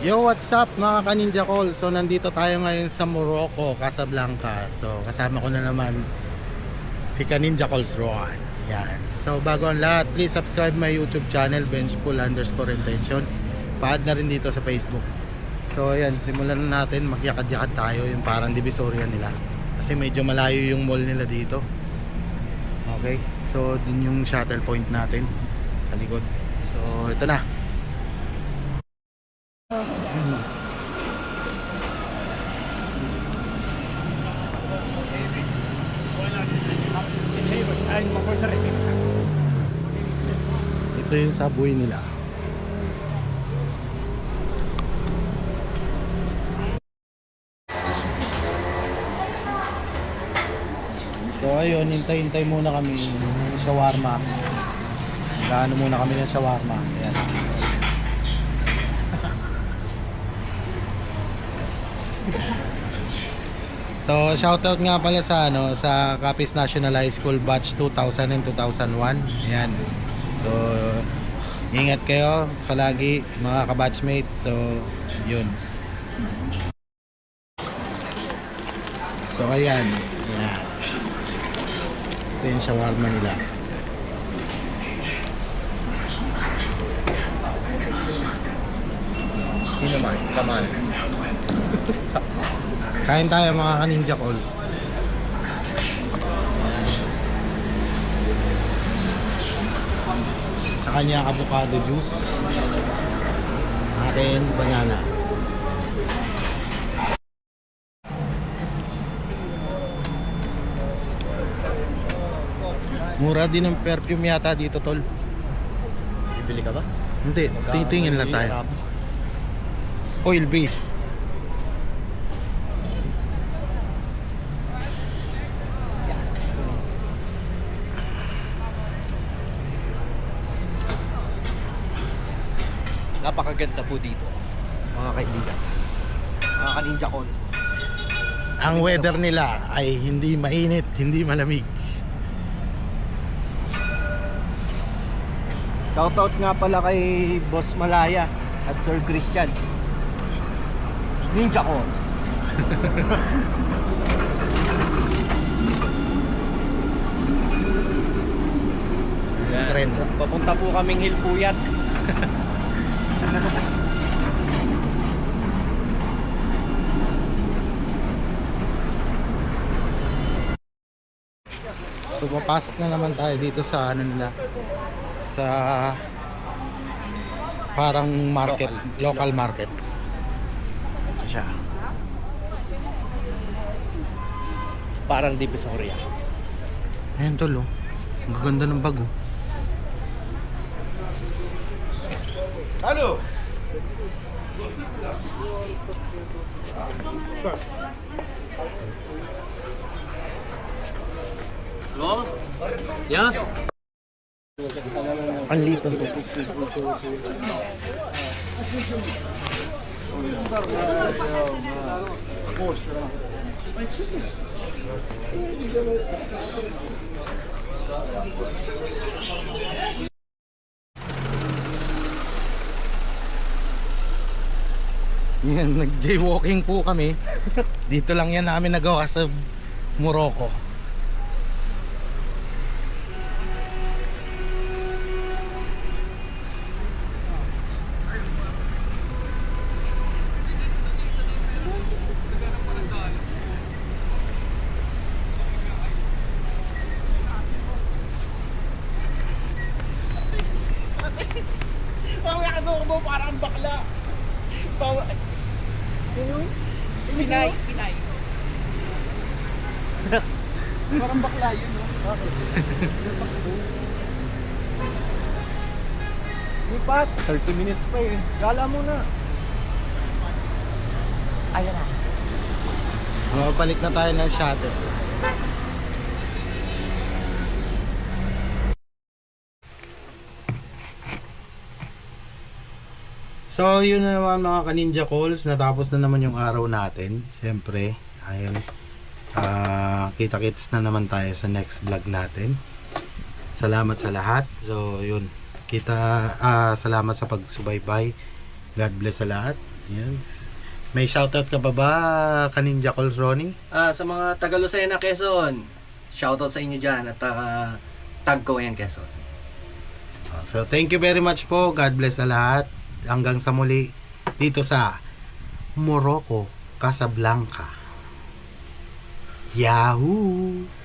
Yo, what's up mga ka-Ninja Call? So nandito tayo ngayon sa Morocco, Casablanca. So kasama ko na naman si ka-Ninja Calls Roan. Yan. So bago ang lahat, please subscribe my YouTube channel, Benchful_intention. Pa-add na rin dito sa Facebook. So ayan, simulan na natin. Magyakad-yakad tayo, yung parang divisoria nila. Kasi medyo malayo yung mall nila dito. Okay, so dun yung shuttle point natin sa likod. So ito na. Ito yung subway nila. So ayun, hintay-hintay muna kami ng shawarma. Gaano muna kami ng shawarma. Ayan. So shoutout nga pala sa sa Capiz National High School batch 2000 and 2001. Ayan. So ingat kayo palagi mga ka-batchmate. So yun. So ayan. Ayan. Ito yung shawarma nila. Hindi naman, kaman. Kain tayo mga ka-Ninja Calls. Sa kanya avocado juice. Akin banana. Mura din ng perfume yata dito, tol. Bibili ka ba? Hindi, titingin lang tayo. Oil based. Napakaganda po dito, mga kaibigan. Mga ka-Ninja Call. Ang weather nila ay hindi mainit, hindi malamig. Shoutout nga pala kay Boss Malaya at Sir Christian. Ninja Calls. Trend. Papunta po kaming Hilpuyat. So papasok na naman tayo dito sa ano nila, sa parang market, local market. Ito siya. Parang Divisoria. Ayan, tol, oh. Ang gaganda ng bag, oh. Ano? Hello? Yeah? Ang liit ng to. Yan, nag-jaywalking po kami. Dito lang yan namin nagawa sa Morocco. Mamaya ka doon mo parang bakla. Pinay. Parang bakla yun, no? Bakit? Lipat, 30 minutes pa eh. Gala mo na. Ayan na. Palit na tayo ng shuttle. So yun na naman mga ka-Ninja Calls. Natapos na naman yung araw natin. Siyempre, ayun. Kita-kits na naman tayo sa next vlog natin. Salamat sa lahat. So yun, salamat sa pagsubaybay. God bless sa lahat. Yes. May shoutout ka pa ba, Kaninja Calls Ronnie? Sa mga taga Lucena, Quezon, shoutout sa inyo dyan at tag ko yan, Quezon. So, thank you very much po. God bless sa lahat. Hanggang sa muli dito sa Morocco, Casablanca. Yahoo!